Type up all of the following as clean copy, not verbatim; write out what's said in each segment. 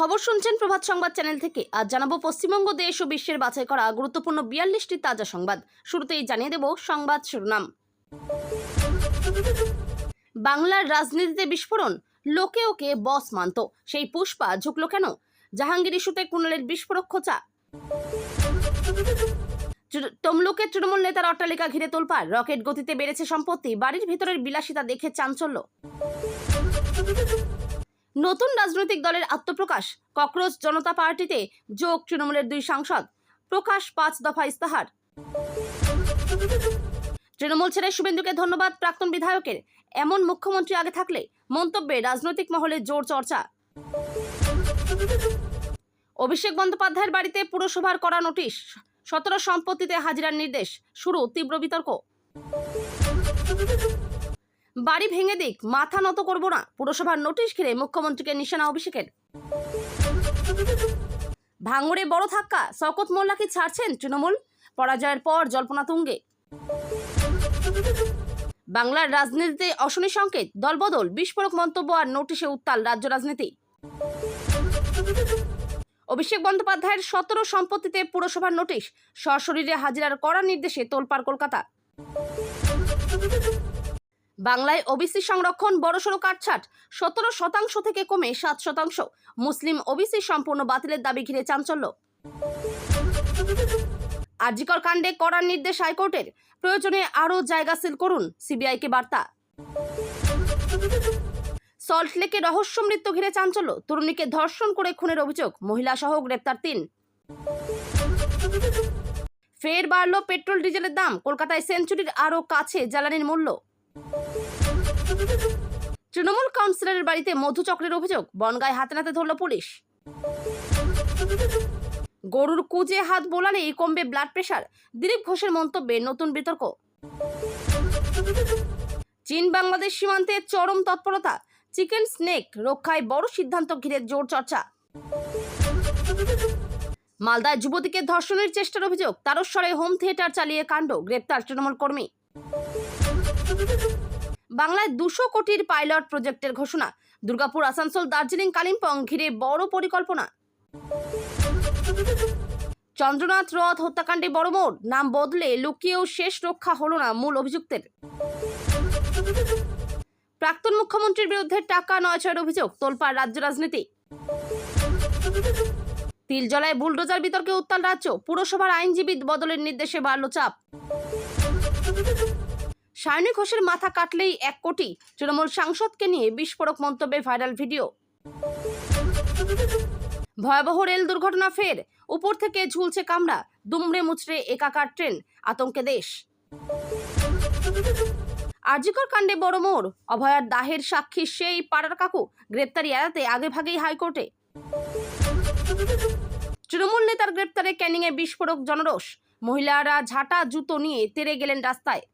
খবর শুনছেন প্রভাত সংবাদ চ্যানেল থেকে। আজ জানাবো পশ্চিমবঙ্গ দেশ ও বিশ্বের বাছাই করা গুরুত্বপূর্ণ 42টি তাজা সংবাদ। শুরুতেই জানিয়ে দেব সংবাদ শিরোনাম। বাংলার রাজনীতিতে বিস্ফোরণ, লোকে ওকে বস মানত, সেই পুষ্পা ঝুঁকলো কেন? জাহাঙ্গীর ইস্যুতে কুণালের বিস্ফোরক খোঁচা। তমলুকের তৃণমূল নেতার অট্টালিকা ঘিরে তোলপাড়, রকেট গতিতে বেড়েছে সম্পত্তি, বাড়ির ভিতরের বিলাসিতা দেখে চাঞ্চল্য। নতুন রাজনৈতিক দলের আত্মপ্রকাশ, ককরোচ জনতা পার্টিতে যোগ তৃণমূলের 2 সাংসদ, প্রকাশ 5 দফা ইস্তাহার। তৃণমূল ছেড়ে শুভেন্দুকে ধন্যবাদ প্রাক্তন বিধায়কের, এমন মুখ্যমন্ত্রী আগে থাকলে, মন্তব্যে রাজনৈতিক মহলে জোর চর্চা। অভিষেক বন্দ্যোপাধ্যায়ের বাড়িতে পুরসভার করা নোটিশ, 17 সম্পত্তিতে হাজিরার নির্দেশ, শুরু তীব্র বিতর্ক। বাড়ি ভেঙে দিক, মাথা নত করব না, পুরসভার নোটিশ ঘিরে মুখ্যমন্ত্রীকে নিশানা অভিষেকের। ভাঙড়ে বড় ধাক্কা, শওকত মোল্লা কি ছাড়ছেন তৃণমূল? পরাজয়ের পর জল্পনা তুঙ্গে। বাংলার রাজনীতিতে অশনি সংকেত, দলবদল, বিস্ফোরক মন্তব্য আর নোটিশে উত্তাল রাজ্য রাজনীতি। অভিষেক বন্দ্যোপাধ্যায়ের 17 সম্পত্তিতে পুরসভার নোটিশ, সশরীরে হাজিরার কড়া নির্দেশে তোলপাড় কলকাতা। বাংলায় ওবিসি সংরক্ষণ বড়সড় কাটছাট, 17% থেকে কমে 7%। মুসলিম ওবিসি সম্পূর্ণ বাতিলের দাবি ঘিরে চাঞ্চল্য। আরজিকর কাণ্ডে কড়া নির্দেশ হাইকোর্টের, প্রয়োজনে আরও জায়গা সিল করুন, সিবিআইকে বার্তা। সল্টলেকে রহস্য মৃত্যু ঘিরে চাঞ্চল্য, তরুণীকে ধর্ষণ করে খুনের অভিযোগ, মহিলা সহ গ্রেপ্তার 3। ফের বাড়ল পেট্রোল ডিজেলের দাম, কলকাতায় সেঞ্চুরির আরও কাছে জ্বালানির মূল্য। তৃণমূল কাউন্সিলরের বাড়িতে মধুচক্রের অভিযোগ, বনগাঁয় হাতে নাতে ধরল পুলিশ। গরুর কুজে হাত বোলালেই কমবে ব্লাড প্রেশার, দিলীপ ঘোষের মন্তব্যে নতুন বিতর্ক। চীন বাংলাদেশ সীমান্তে চরম তৎপরতা, চিকেন স্নেক রক্ষায় বড় সিদ্ধান্ত ঘিরে জোর চর্চা। মালদায় যুবতীকে ধর্ষণের চেষ্টার অভিযোগ, তারস্বরে হোম থিয়েটার চালিয়ে কাণ্ড, গ্রেপ্তার তৃণমূল কর্মী। বাংলায় 200 কোটির পাইলট প্রজেক্টের ঘোষণা, দুর্গাপুর, আসানসোল, দার্জিলিং, কালিম্পং ঘিরে বড় পরিকল্পনা। চন্দ্রনাথ রথ হত্যাকাণ্ডে বড় মোড়, নাম বদলে লুকিয়েও শেষ রক্ষা হলো না মূল অভিযুক্তের। প্রাক্তন মুখ্যমন্ত্রীর বিরুদ্ধে টাকা নয়ছয়ের অভিযোগ, তোলপাড় রাজ্য রাজনীতি। তিলজলায় বুলডোজার বিতর্কে উত্তাল রাজ্য, পুরসভার আইনজীবী বদলের নির্দেশে বাড়ল চাপ। সায়নী ঘোষের মাথা কাটলেই 1 কোটি, তৃণমূল সাংসদকে নিয়ে বিস্ফোরক মন্তব্যে ভাইরাল ভিডিও। ভয়াবহ রেল দুর্ঘটনা ফের, উপর থেকে ঝুলছে কামরা, দুমড়ে মুচড়ে একাকার ট্রেন, আতঙ্কে দেশ। আরজিকর কাণ্ডে বড় মোড়, অভয়ার দাহের সাক্ষী সেই পাড়ার কাকু, গ্রেপ্তারি এড়াতে আগেভাগেই হাইকোর্টে। তৃণমূল নেতার গ্রেপ্তারে ক্যানিংয়ে বিস্ফোরক জনরোষ, মহিলারা ঝাঁটা জুতো নিয়ে তেড়ে গেলেন রাস্তায়।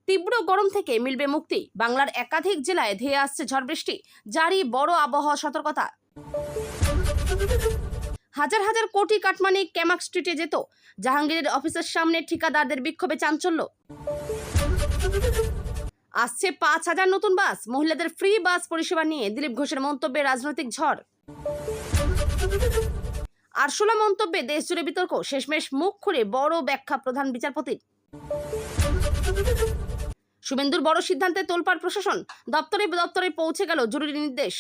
তীব্র গরম থেকে মিলবে মুক্তি, বাংলার একাধিক জেলায় ধেয়ে আসছে ঝড় বৃষ্টি, জারি বড় আবহাওয়া সতর্কতা। হাজার হাজার কোটি কাটমানি ক্যামাক স্ট্রিটে যেত, জাহাঙ্গীরের অফিসের সামনে ঠিকাদারদের বিক্ষোভে চাঞ্চল্য। আসছে 5000 নতুন বাস, মহিলাদের ফ্রি বাস পরিষেবা নিয়ে দিলীপ ঘোষের মন্তব্যে রাজনৈতিক ঝড়। আরশোলা মন্তব্যে দেশ জুড়ে বিতর্ক, শেষমেশ মুখ খুলে বড় ব্যাখ্যা প্রধান বিচারপতির। শুভেন্দুর বড় সিদ্ধান্তে তোলপাড় প্রশাসন, দপ্তরে দপ্তরে পৌঁছে গেল জরুরি নির্দেশ।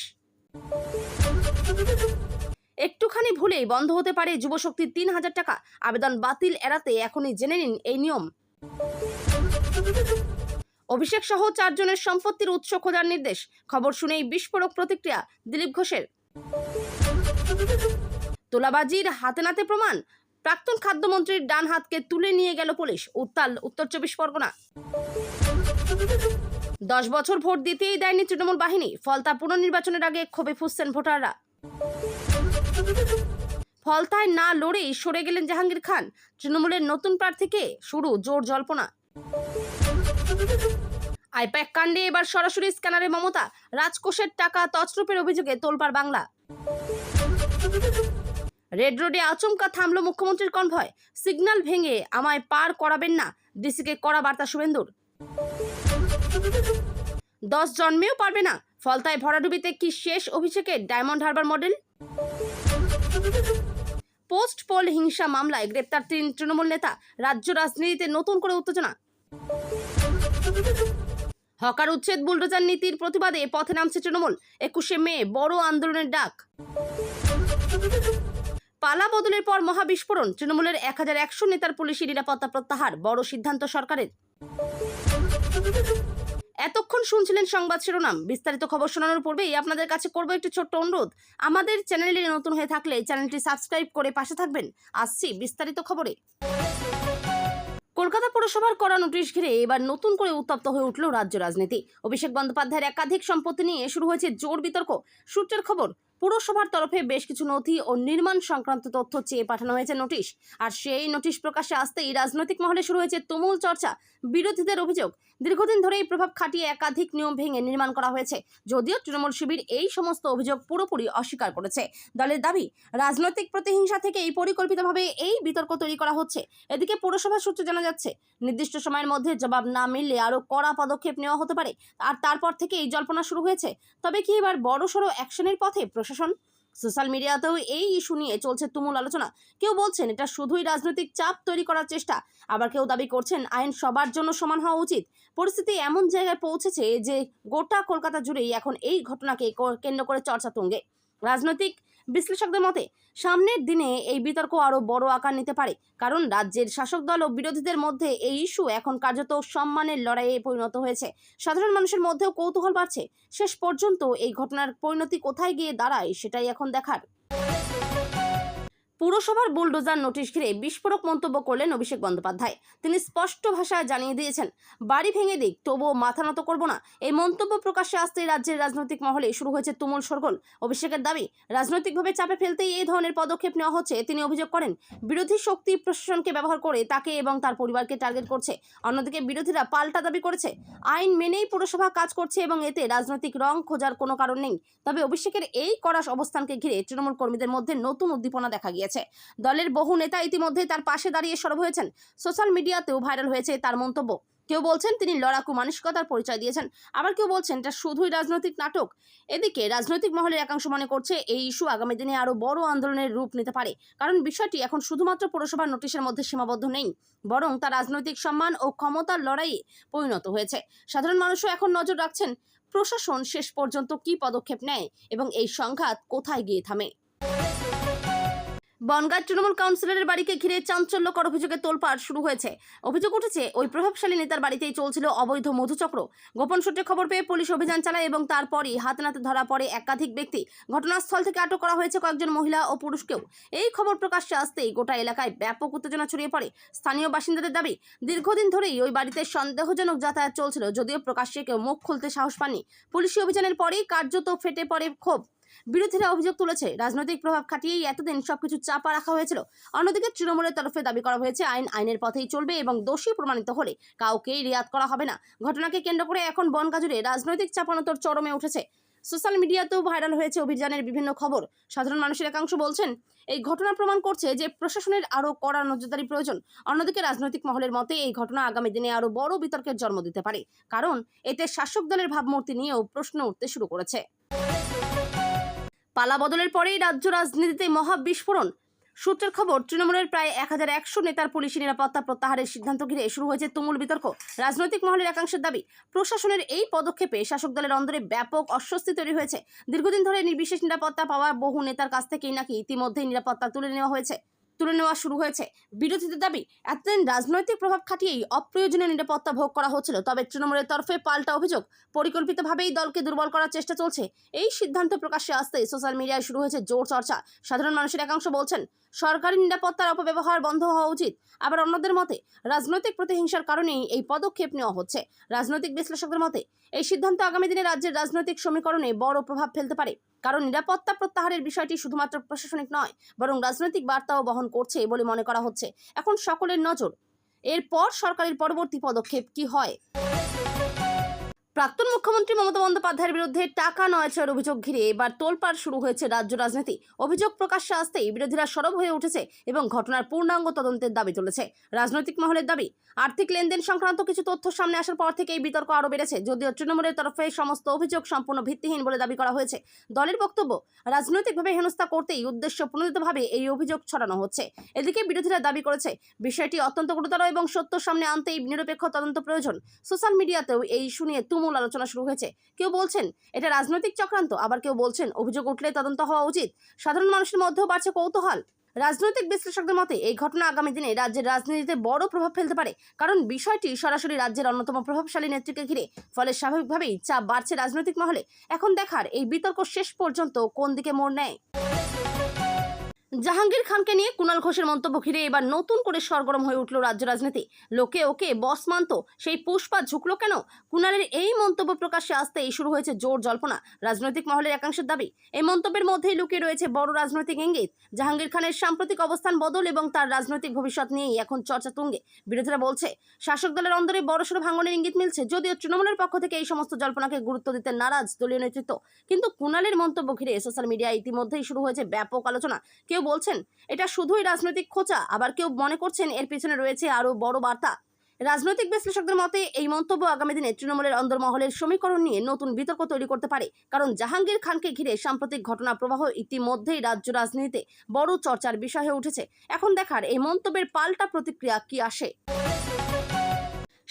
একটুখানি ভুলেই বন্ধ হতে পারে যুবশক্তির 3000 টাকা, আবেদন বাতিল এড়াতে এখনই জেনে নিন এই নিয়ম। অভিষেক সহ 4 জনের সম্পত্তির উৎস খোঁজার নির্দেশ, খবর শুনেই বিস্ফোরক প্রতিক্রিয়া দিলীপ ঘোষের। তোলাবাজির হাতে নাতে প্রমাণ, প্রাক্তন খাদ্যমন্ত্রীর ডান হাতকে তুলে নিয়ে গেল পুলিশ, উত্তাল উত্তর 24 পরগনা। 10 বছর ভোট দিতেই দেয়নি তৃণমূল বাহিনী, ফলতা পুনর্নির্বাচনের আগে ক্ষোভে ফুঁসছেন ভোটাররা। ফলতায় না লড়েই সরে গেলেন জাহাঙ্গীর খান, তৃণমূলের নতুন প্রার্থীকে শুরু জোর জল্পনা। আইপ্যাক কাণ্ডে এবার সরাসরি স্ক্যানারে মমতা, রাজকোষের টাকা তছরূপের অভিযোগে তোলপাড় বাংলা। রেড রোডে আচমকা থামল মুখ্যমন্ত্রীর কনভয়, সিগন্যাল ভেঙে আমায় পার করাবেন না, ডিসিকে কড়া বার্তা শুভেন্দুর। 10 জন্মেও পারবে না, ফলতায় ভরাডুবিতে কি শেষ অভিষেকের diamond Harbour model? Post pole হিংসা মামলায় গ্রেপ্তার 3 তৃণমূল নেতা, রাজ্য রাজনীতিতে নতুন করে উত্তেজনা। হকার উচ্ছেদ বুলডোজার নীতির প্রতিবাদে পথে নামছে তৃণমূল, 21শে মে বড় আন্দোলনের ডাক। পালা বদলের পর মহাবিস্ফোরণ, তৃণমূলের 1100 নেতার পুলিশি নিরাপত্তা প্রত্যাহার, বড় সিদ্ধান্ত সরকারের। এতক্ষণ শুনছিলেন সংবাদ শিরোনাম। বিস্তারিত খবর শোনানোর পূর্বেই আপনাদের কাছে করব একটি ছোট্ট অনুরোধ। আমাদের চ্যানেলে নতুন হয়ে থাকলে চ্যানেলটি সাবস্ক্রাইব করে পাশে থাকবেন। আসছি বিস্তারিত খবরে। কলকাতা পুরসভার করা নোটিশ ঘিরে এবার নতুন করে উত্তপ্ত হয়ে উঠল রাজ্য রাজনীতি। অভিষেক বন্দ্যোপাধ্যায়ের একাধিক সম্পত্তি নিয়ে শুরু হয়েছে জোর বিতর্ক। সূত্রের খবর, পুরসভার তরফে বেশ কিছু নথি ও নির্মাণ সংক্রান্ত তথ্য চেয়ে পাঠানো হয়েছে নোটিশ। আর সেই নোটিশ প্রকাশ্যে আসতেই রাজনৈতিক মহলে শুরু হয়েছে তুমুল চর্চা। বিরোধীদের অভিযোগ, দীর্ঘদিন ধরেই প্রভাব খাটিয়ে একাধিক নিয়ম ভেঙে নির্মাণ করা হয়েছে। যদিও তৃণমূল শিবির এই সমস্ত অভিযোগ পুরোপুরি অস্বীকার করেছে। দলের দাবি, রাজনৈতিক প্রতিহিংসা থেকেই পরিকল্পিতভাবে এই বিতর্ক তৈরি করা হচ্ছে। এদিকে পুরসভা সূত্রে জানা যাচ্ছে, নির্দিষ্ট সময়ের মধ্যে জবাব না মিললে আরও কড়া পদক্ষেপ নেওয়া হতে পারে। আর তারপর থেকেই জল্পনা শুরু হয়েছে, তবে কি এবার বড়সড় অ্যাকশনের পথে প্রশাসন? সোশ্যাল মিডিয়াতেও এই ইস্যু নিয়ে চলছে তুমুল আলোচনা। কেউ বলছেন এটা শুধুই রাজনৈতিক চাপ তৈরি করার চেষ্টা, আবার কেউ দাবি করছেন আইন সবার জন্য সমান হওয়া উচিত। পরিস্থিতি এমন জায়গায় পৌঁছেছে যে গোটা কলকাতা জুড়েই এখন এই ঘটনাকে কেন্দ্র করে চর্চা তুঙ্গে। রাজনৈতিক বিশ্লেষকদের মতে, সামনের দিনে এই বিতর্ক আরও বড় আকার নিতে পারে, কারণ রাজ্যের শাসক দল ও বিরোধীদের মধ্যে এই ইস্যু এখন কার্যত সম্মানের লড়াইয়ে পরিণত হয়েছে। সাধারণ মানুষের মধ্যেও কৌতূহল বাড়ছে। শেষ পর্যন্ত এই ঘটনার পরিণতি কোথায় গিয়ে দাঁড়ায় সেটাই এখন দেখার। পুরসভার বুলডোজার নোটিশ ঘিরে বিস্ফোরক মন্তব্য করলেন অভিষেক বন্দ্যোপাধ্যায়। তিনি স্পষ্ট ভাষায় জানিয়ে দিয়েছেন, বাড়ি ভেঙে দিক, তবুও মাথা নত করব না। এই মন্তব্য প্রকাশ্যে আসতেই রাজ্যের রাজনৈতিক মহলে শুরু হয়েছে তুমুল শোরগোল। অভিষেকের দাবি, রাজনৈতিকভাবে চাপে ফেলতেই এই ধরনের পদক্ষেপ নেওয়া হচ্ছে। তিনি অভিযোগ করেন, বিরোধী শক্তি প্রশাসনকে ব্যবহার করে তাকে এবং তার পরিবারকে টার্গেট করছে। অন্যদিকে বিরোধীরা পাল্টা দাবি করেছে, আইন মেনেই পুরসভা কাজ করছে এবং এতে রাজনৈতিক রং খোঁজার কোনো কারণ নেই। তবে অভিষেকের এই কড়া অবস্থানকে ঘিরে তৃণমূল কর্মীদের মধ্যে নতুন উদ্দীপনা দেখা গিয়েছে। দলের বহু নেতা ইতিমধ্যেই তার পাশে দাঁড়িয়ে সরব হয়েছেন। সোশ্যাল মিডিয়াতেও ভাইরাল হয়েছে তার মন্তব্য। কেউ বলছেন তিনি লড়াকু মানসিকতার পরিচয় দিয়েছেন, আবার কেউ বলছেন এটা শুধুই রাজনৈতিক নাটক। এদিকে রাজনৈতিক মহলের একাংশ মনে করছে এই ইস্যু আগামী দিনে আরো বড় আন্দোলনের রূপ নিতে পারে, কারণ বিষয়টি এখন শুধুমাত্র পুরসভার নোটিশের মধ্যে সীমাবদ্ধ নেই, বরং তা রাজনৈতিক সম্মান ও ক্ষমতার লড়াইয়ে পরিণত হয়েছে। সাধারণ মানুষও এখন নজর রাখছেন প্রশাসন শেষ পর্যন্ত কি পদক্ষেপ নেয় এবং এই সংঘাত কোথায় গিয়ে থামে। বনগাঁর তৃণমূল কাউন্সিলরের বাড়িকে ঘিরে চাঞ্চল্যকর অভিযোগে তোলপাড় শুরু হয়েছে। অভিযোগ উঠেছে, ওই প্রভাবশালী নেতার বাড়িতেই চলছিল অবৈধ মধুচক্র। গোপন সূত্রে খবর পেয়ে পুলিশ অভিযান চালায় এবং তারপরই হাতে নাতে ধরা পড়ে একাধিক ব্যক্তি। ঘটনাস্থল থেকে আটক করা হয়েছে কয়েকজন মহিলা ও পুরুষকেও। এই খবর প্রকাশ্যে আসতেই গোটা এলাকায় ব্যাপক উত্তেজনা ছড়িয়ে পড়ে। স্থানীয় বাসিন্দাদের দাবি, দীর্ঘদিন ধরেই ওই বাড়িতে সন্দেহজনক যাতায়াত চলছিল, যদিও প্রকাশ্যে কেউ মুখ খুলতে সাহস পাননি। পুলিশি অভিযানের পরেই কার্যত ফেটে পড়ে ক্ষোভ। বিরোধীরা অভিযোগ তুলেছে, রাজনৈতিক প্রভাব খাটিয়েই এতদিন সবকিছু চাপা রাখা হয়েছিল। অন্যদিকে তৃণমূলের তরফে দাবি করা হয়েছে আইন আইনের পথেই চলবে এবং দোষী প্রমাণিত হলে কাউকেই রিয়াত করা হবে না। ঘটনাকে কেন্দ্র করে এখন বনগাঁ জুড়ে রাজনৈতিক চাপানোতর চরমে উঠেছে। সোশ্যাল মিডিয়াতেও ভাইরাল হয়েছে অভিযানের বিভিন্ন খবর। সাধারণ মানুষের একাংশ বলছেন, এই ঘটনা প্রমাণ করছে যে প্রশাসনের আরও কড়া নজরদারি প্রয়োজন। অন্যদিকে রাজনৈতিক মহলের মতে এই ঘটনা আগামী দিনে আরও বড় বিতর্কের জন্ম দিতে পারে, কারণ এতে শাসক দলের ভাবমূর্তি নিয়েও প্রশ্ন উঠতে শুরু করেছে। পালা বদলের পরেই রাজ্য রাজনীতিতে মহা বিস্ফোরণ। সূত্রের খবর, তৃণমূলের প্রায় 1100 নেতার পুলিশি নিরাপত্তা প্রত্যাহারের সিদ্ধান্ত ঘিরে শুরু হয়েছে তুমুল বিতর্ক। রাজনৈতিক মহলের একাংশের দাবি, প্রশাসনের এই পদক্ষেপে শাসক দলের অন্দরে ব্যাপক অস্বস্তি তৈরি হয়েছে। দীর্ঘদিন ধরে বিশেষ নিরাপত্তা পাওয়া বহু নেতার কাছ থেকেই নাকি ইতিমধ্যেই নিরাপত্তা তুলে নেওয়া শুরু হয়েছে। বিরোধীদের দাবি, এতদিন রাজনৈতিক প্রভাব খাটিয়েই অপ্রয়োজনীয় নিরাপত্তা ভোগ করা হচ্ছিল। তবে তৃণমূলের তরফে পাল্টা অভিযোগ, পরিকল্পিতভাবেই দলকে দুর্বল করার চেষ্টা চলছে। এই সিদ্ধান্ত প্রকাশ্যে আসতেই সোশ্যাল মিডিয়ায় শুরু হয়েছে জোর চর্চা। সাধারণ মানুষের একাংশ বলছেন, সরকারি নিরাপত্তার অপব্যবহার বন্ধ হওয়া উচিত। আবার অন্যদের মতে, রাজনৈতিক প্রতিহিংসার কারণেই এই পদক্ষেপ নেওয়া হচ্ছে। রাজনৈতিক বিশ্লেষকদের মতে, এই সিদ্ধান্ত আগামী দিনে রাজ্যের রাজনৈতিক সমীকরণে বড় প্রভাব ফেলতে পারে, কারণ নিরাপত্তা প্রত্যাহারের বিষয়টি শুধুমাত্র প্রশাসনিক নয়, বরং রাজনৈতিক বার্তাও বহন করছে বলে মনে করা হচ্ছে। এখন সকলের নজর, এরপর সরকারের পরবর্তী পদক্ষেপ কি হয়। প্রাক্তন মুখ্যমন্ত্রী মমতা বন্দ্যোপাধ্যায়ের বিরুদ্ধে টাকা নয়ছয়ের অভিযোগ ঘিরে এবার তোলপাড় শুরু হয়েছে রাজ্য রাজনীতি। অভিযোগ প্রকাশ্যে আসতেই বিরোধীরা সরব হয়ে উঠেছে এবং ঘটনার পূর্ণাঙ্গ তদন্তের দাবি তুলেছে। রাজনৈতিক মহলের দাবি, আর্থিক লেনদেন সংক্রান্ত কিছু তথ্য সামনে আসার পর থেকে এই বিতর্ক আরও বেড়েছে। যদিও তৃণমূলের তরফে সমস্ত অভিযোগ সম্পূর্ণ ভিত্তিহীন বলে দাবি করা হয়েছে। দলের বক্তব্য, রাজনৈতিকভাবে হেনস্থা করতেই উদ্দেশ্য প্রণোদিতভাবে এই অভিযোগ ছড়ানো হচ্ছে। এদিকে বিরোধীরা দাবি করেছে বিষয়টি অত্যন্ত গুরুতর এবং সত্য সামনে আনতেই নিরপেক্ষ তদন্ত প্রয়োজন। সোশ্যাল মিডিয়াতেও এই ইস্যু নিয়ে তুমুল আলোচনা শুরু হয়েছে। কেউ বলছেন এটা রাজনৈতিক চক্রান্ত, আবার কেউ বলছেন অভিযোগ উঠলে তদন্ত হওয়া উচিত। সাধারণ মানুষের মধ্যেও বাড়ছে কৌতূহল। রাজনৈতিক বিশ্লেষকদের মতে এই ঘটনা আগামী দিনে রাজ্যের রাজনীতিতে বড় প্রভাব ফেলতে পারে, কারণ বিষয়টি সরাসরি রাজ্যের অন্যতম প্রভাবশালী নেত্রীকে ঘিরে। ফলে স্বাভাবিকভাবেই চাপ বাড়ছে রাজনৈতিক মহলে। এখন দেখার এই বিতর্ক শেষ পর্যন্ত কোন দিকে মোড় নেয়। জাহাঙ্গীর খানকে নিয়ে কুণাল ঘোষের মন্তব্য ঘিরে এবার নতুন করে সরগরম হয়ে উঠল রাজ্য রাজনীতি। লোকে ওকে বস মানত, সেই পুষ্পা ঝুঁকলো কেন? কুণালের এই মন্তব্য প্রকাশ্যে আসতেই শুরু হয়েছে জোর জল্পনা। রাজনৈতিক মহলের একাংশের দাবি, এই মন্তব্যের মধ্যেই লুকিয়ে রয়েছে বড় রাজনৈতিক ইঙ্গিত। জাহাঙ্গীর খানের সাম্প্রতিক অবস্থান বদল এবং তার রাজনৈতিক ভবিষ্যৎ নিয়েই এখন চর্চা তুঙ্গে। বিরোধীরা বলছে শাসক দলের অন্দরে বড়সড় ভাঙনের ইঙ্গিত মিলছে। যদিও তৃণমূলের পক্ষ থেকে এই সমস্ত জল্পনাকে গুরুত্ব দিতে নারাজ দলীয় নেতৃত্ব, কিন্তু কুণালের মন্তব্য ঘিরে সোশ্যাল মিডিয়ায় ইতিমধ্যেই শুরু হয়েছে ব্যাপক আলোচনা। কেউ বলছেন এটা শুধুই রাজনৈতিক খোঁচা, আবার কেউ মনে করছেন এর পিছনে রয়েছে আরো বড় বার্তা। রাজনৈতিক বিশ্লেষকদের মতে এই মন্তব্য আগামী দিনে তৃণমূলের অন্দরমহলের সমীকরণ নিয়ে নতুন বিতর্ক তৈরি করতে পারে, কারণ জাহাঙ্গীর খানকে ঘিরে সাম্প্রতিক ঘটনা প্রবাহ ইতিমধ্যেই রাজ্য রাজনীতিতে বড় চর্চার বিষয় হয়ে উঠেছে। এখন দেখার এই মন্তব্যের পাল্টা প্রতিক্রিয়া কি আসে।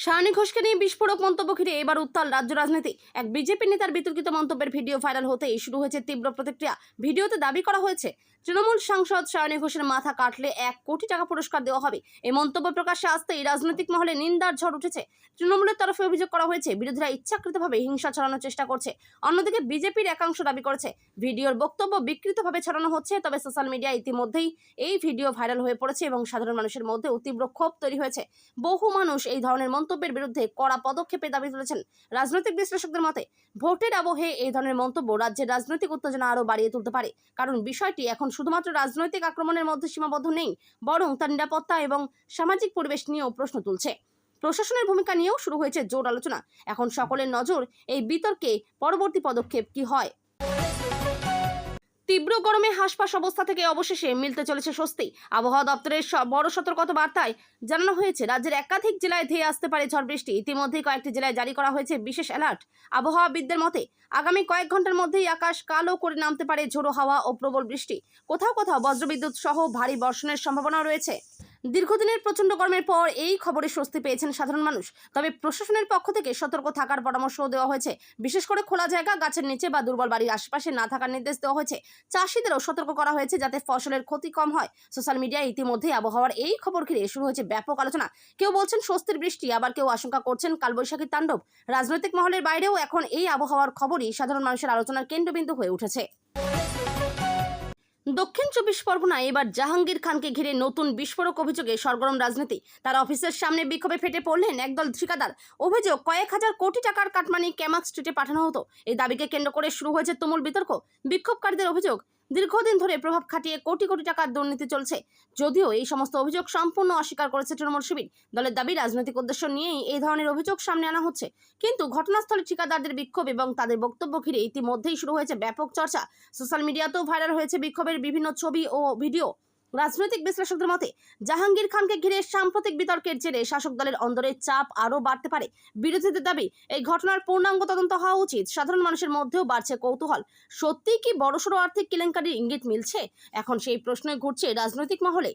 সায়নী ঘোষকে নিয়ে বিস্ফোরক মন্তব্য ঘিরে এবার উত্তাল রাজ্য রাজনীতি। এক বিজেপি নেতার বিতর্কিত মন্তব্যের ভিডিও ভাইরাল হতেই শুরু হয়েছে তীব্র প্রতিক্রিয়া। ভিডিওতে দাবি করা হয়েছে তৃণমূল সাংসদ সায়নী ঘোষের মাথা কাটলে 1 কোটি টাকা পুরস্কার দেওয়া হবে। এই মন্তব্য প্রকাশ্যে আসতেই রাজনৈতিক মহলে নিন্দার ঝড় উঠেছে। তৃণমূলের তরফে অভিযোগ করা হয়েছে বিরোধীরা ইচ্ছাকৃতভাবে হিংসা ছড়ানোর চেষ্টা করছে। অন্যদিকে বিজেপির একাংশ দাবি করেছে ভিডিওর বক্তব্য বিকৃতভাবে ছড়ানো হচ্ছে। তবে সোশ্যাল মিডিয়া ইতিমধ্যেই এই ভিডিও ভাইরাল হয়ে পড়েছে এবং সাধারণ মানুষের মধ্যেও তীব্র ক্ষোভ তৈরি হয়েছে। বহু মানুষ এই ধরনের মন্তব্যের বিরুদ্ধে কড়া পদক্ষেপের দাবি তুলেছেন। রাজনৈতিক বিশ্লেষকদের মতে ভোটের আবহে এই ধরনের মন্তব্য রাজ্যের রাজনৈতিক উত্তেজনা আরও বাড়িয়ে তুলতে পারে, কারণ বিষয়টি এখন শুধুমাত্র রাজনৈতিক আক্রমণের মধ্যে সীমাবদ্ধ নেই, বরং তার নিরাপত্তা এবং সামাজিক পরিবেশ নিয়েও প্রশ্ন তুলছে। প্রশাসনের ভূমিকা নিয়েও শুরু হয়েছে জোর আলোচনা। এখন সকলের নজর এই বিতর্কে পরবর্তী পদক্ষেপ কি হয়। তীব্র গরমে হাঁসফাঁস অবস্থা থেকে অবশেষে মিলতে চলেছে স্বস্তি। আবহাওয়া দপ্তরের বড় সতর্কতা বার্তায় জানানো হয়েছে রাজ্যের একাধিক জেলায় ধেয়ে আসতে পারে ঝড় বৃষ্টি। ইতিমধ্যেই কয়েকটি জেলায় জারি করা হয়েছে বিশেষ অ্যালার্ট। আবহাওয়াবিদদের মতে আগামী কয়েক ঘন্টার মধ্যেই আকাশ কালো করে নামতে পারে ঝোড়ো হাওয়া ও প্রবল বৃষ্টি। কোথাও কোথাও বজ্রবিদ্যুৎ সহ ভারী বর্ষণের সম্ভাবনা রয়েছে। দীর্ঘদিনের প্রচণ্ড গরমের পর এই খবরে স্বস্তি পেয়েছেন সাধারণ মানুষ। তবে প্রশাসনের পক্ষ থেকে সতর্ক থাকার পরামর্শও দেওয়া হয়েছে। বিশেষ করে খোলা জায়গা, গাছের নিচে বা দুর্বল বাড়ির আশেপাশে না থাকার নির্দেশ দেওয়া হয়েছে। চাষিদেরও সতর্ক করা হয়েছে যাতে ফসলের ক্ষতি কম হয়। সোশ্যাল মিডিয়ায় ইতিমধ্যেই আবহাওয়ার এই খবর ঘিরে শুরু হয়েছে ব্যাপক আলোচনা। কেউ বলছেন স্বস্তির বৃষ্টি, আবার কেউ আশঙ্কা করছেন কালবৈশাখীর তাণ্ডব। রাজনৈতিক মহলের বাইরেও এখন এই আবহাওয়ার খবরই সাধারণ মানুষের আলোচনার কেন্দ্রবিন্দু হয়ে উঠেছে। দক্ষিণ 24 পরগনায় এবার জাহাঙ্গীর খানকে ঘিরে নতুন বিস্ফোরক অভিযোগে সরগরম রাজনীতি। তার অফিসের সামনে বিক্ষোভে ফেটে পড়লেন একদল ঠিকাদার। অভিযোগ কয়েক হাজার কোটি টাকার কাটমানি ক্যামাক স্ট্রিটে পাঠানো হতো। এই দাবিকে কেন্দ্র করে শুরু হয়েছে তুমুল বিতর্ক। বিক্ষোভকারীদের অভিযোগ দীর্ঘদিন ধরে প্রভাব খাটিয়ে কোটি কোটি টাকার দুর্নীতি চলছে। যদিও এই সমস্ত অভিযোগ সম্পূর্ণ অস্বীকার করেছে তৃণমূল শিবির। দলের দাবি রাজনৈতিক উদ্দেশ্য নিয়েই এই ধরনের অভিযোগ সামনে আনা হচ্ছে। কিন্তু ঘটনাস্থলে ঠিকাদারদের বিক্ষোভ এবং তাদের বক্তব্য ঘিরে ইতিমধ্যেই শুরু হয়েছে ব্যাপক চর্চা। সোশ্যাল মিডিয়াতেও ভাইরাল হয়েছে বিক্ষোভের বিভিন্ন ছবি ও ভিডিও। রাজনৈতিক বিশ্লেষকদের মতে জাহাঙ্গীর খানকে ঘিরে সাম্প্রতিক বিতর্কের জেরে শাসক দলের অন্দরের চাপ আরও বাড়তে পারে। বিরোধীদের দাবি এই ঘটনার পূর্ণাঙ্গ তদন্ত হওয়া উচিত। সাধারণ মানুষের মধ্যেও বাড়ছে কৌতূহল। সত্যিই কি বড়সড় আর্থিক কেলেঙ্কারির ইঙ্গিত মিলছে? এখন সেই প্রশ্নই ঘুরছে রাজনৈতিক মহলে।